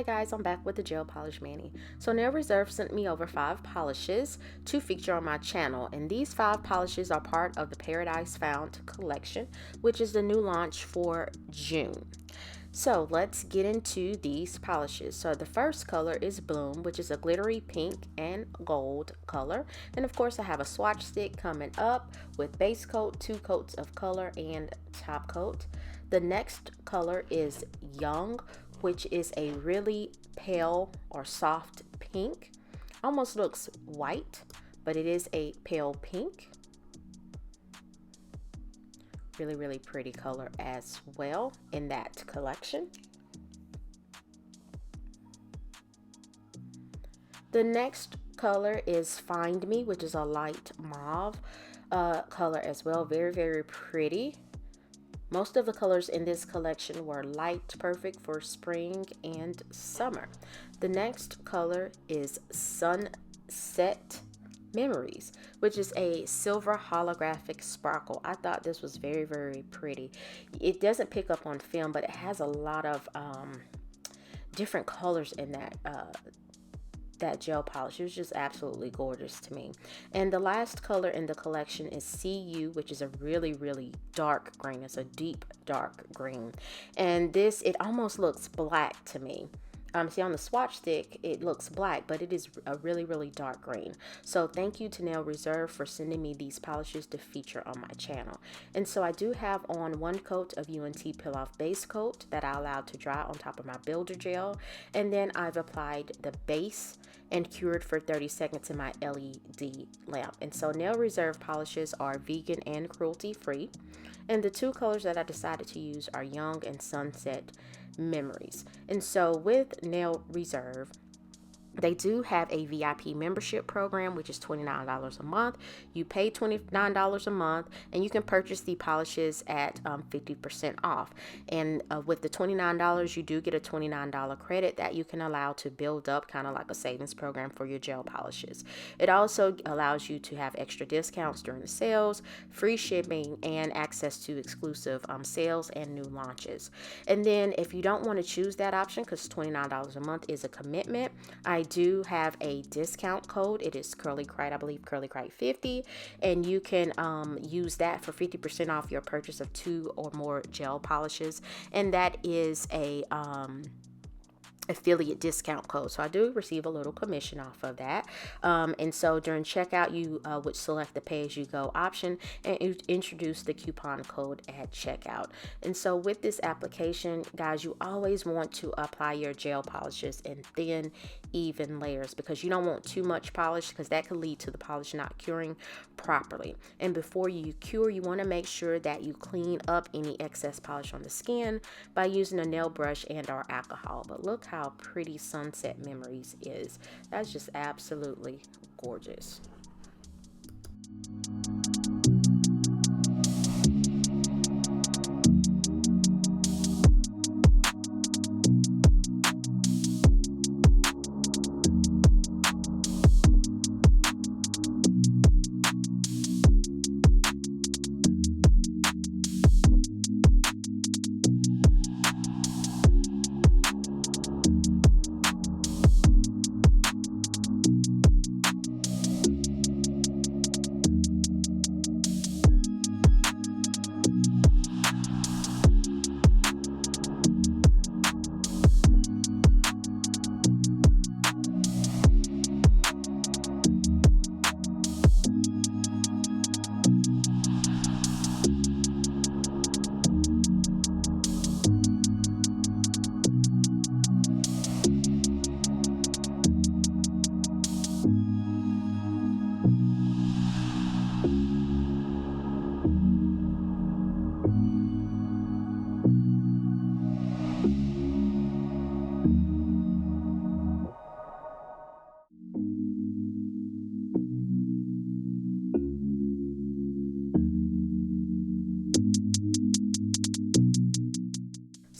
guys, I'm back with the Gel Polish Mani. So Nail Reserve sent me over 5 polishes to feature on my channel, and these 5 polishes are part of the Paradise Found collection, which is the new launch for June. So let's get into these polishes. So the first color is Bloom, which is a glittery pink and gold color. And of course I have a swatch stick coming up with base coat, 2 coats of color, and top coat. The next color is Young, which is a really pale or soft pink. Almost looks white, but it is a pale pink. Really pretty color as well in that collection. The next color is Find Me, which is a light mauve color as well. Very pretty. Most of the colors in this collection were light, perfect for spring and summer. The next color is Sunset Memories, which is a silver holographic sparkle. I thought this was very pretty. It doesn't pick up on film, but it has a lot of different colors in that gel polish. It was just absolutely gorgeous to me. And the last color in the collection is See You, which is a really dark green. It's a deep dark green, and it almost looks black to me. See, on the swatch stick it looks black, but it is a really dark green. So thank you to Nail Reserve for sending me these polishes to feature on my channel. And so I do have on 1 coat of UNT Peel Off base coat that I allowed to dry on top of my builder gel, and then I've applied the base and cured for 30 seconds in my LED lamp. And so Nail Reserve polishes are vegan and cruelty free, and the 2 colors that I decided to use are Young and Sunset Memories. And so with Nail Reserve, they do have a VIP membership program, which is $29 a month. You pay $29 a month, and you can purchase the polishes at 50% off. And with the $29, you do get a $29 credit that you can allow to build up, kind of like a savings program for your gel polishes. It also allows you to have extra discounts during the sales, free shipping, and access to exclusive sales and new launches. And then if you don't want to choose that option, because $29 a month is a commitment, I do have a discount code. It is Curly Cried, I believe Curly Cried 50, and you can use that for 50% off your purchase of 2 or more gel polishes, and that is a affiliate discount code. So I do receive a little commission off of that. And so during checkout, you would select the pay-as-you-go option and introduce the coupon code at checkout. And so with this application, guys, you always want to apply your gel polishes in thin, even layers, because you don't want too much polish, because that could lead to the polish not curing properly. And before you cure, you want to make sure that you clean up any excess polish on the skin by using a nail brush and/or alcohol. But look how pretty Sunset Memories is. That's just absolutely gorgeous.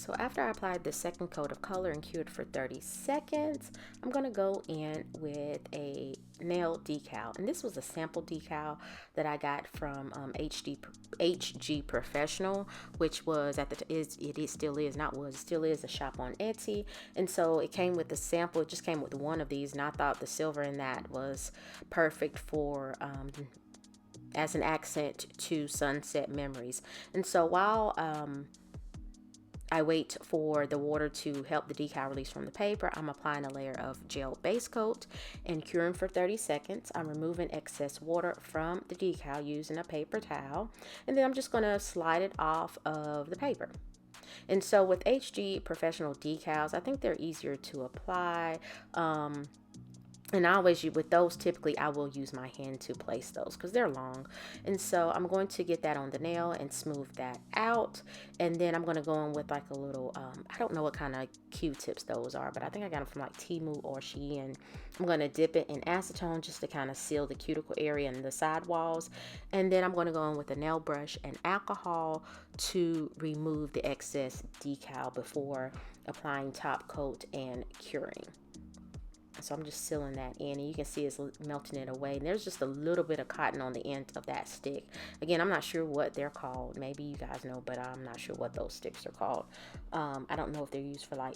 So after I applied the second coat of color and cured for 30 seconds, I'm going to go in with a nail decal. And this was a sample decal that I got from HG Professional, which was at the it still is a shop on Etsy. And so it came with the sample. It just came with one of these, and I thought the silver in that was perfect for as an accent to Sunset Memories. And so while I wait for the water to help the decal release from the paper, I'm applying a layer of gel base coat and curing for 30 seconds. I'm removing excess water from the decal using a paper towel, and then I'm just going to slide it off of the paper. And so with HG Professional decals, I think they're easier to apply. And I always, with those, typically I will use my hand to place those because they're long. And so I'm going to get that on the nail and smooth that out. And then I'm going to go in with like a little, I don't know what kind of Q-tips those are, but I think I got them from like Temu or Shein. I'm going to dip it in acetone just to kind of seal the cuticle area and the side walls. And then I'm going to go in with a nail brush and alcohol to remove the excess decal before applying top coat and curing. So I'm just sealing that in, and you can see it's melting it away. And there's just a little bit of cotton on the end of that stick. Again, I'm not sure what they're called. Maybe you guys know, but I'm not sure what those sticks are called. I don't know if they're used for like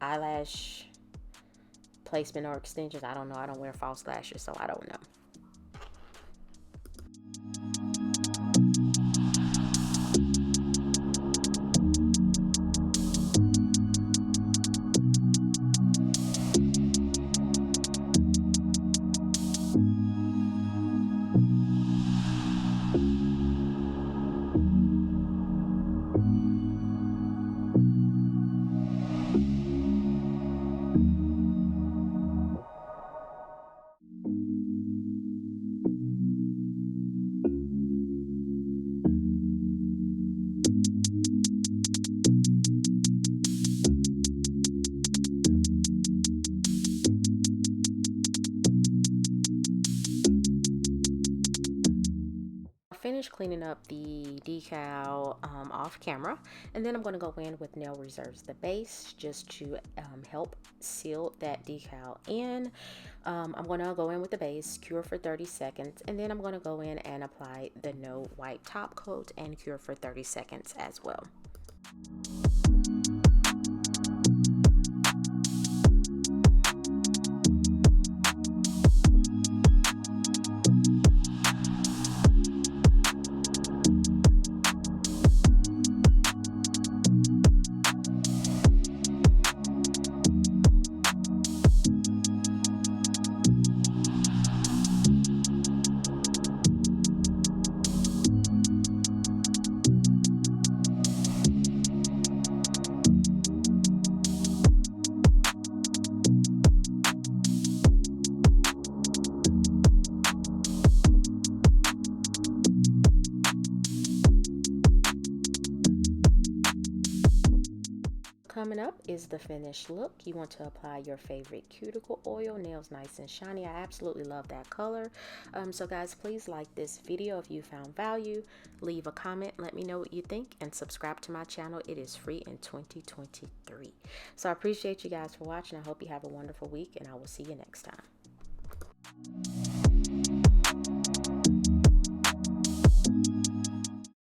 eyelash placement or extensions. I don't know. I don't wear false lashes, so I don't know. Finish cleaning up the decal off camera, and then I'm going to go in with Nail Reserves the base just to help seal that decal in. I'm going to go in with the base, cure for 30 seconds, and then I'm going to go in and apply the No White top coat and cure for 30 seconds as well. Coming up is the finished look. You want to apply your favorite cuticle oil. Nails nice and shiny. I absolutely love that color. So guys, please like this video if you found value. Leave a comment. Let me know what you think. And subscribe to my channel. It is free in 2023. So I appreciate you guys for watching. I hope you have a wonderful week. And I will see you next time.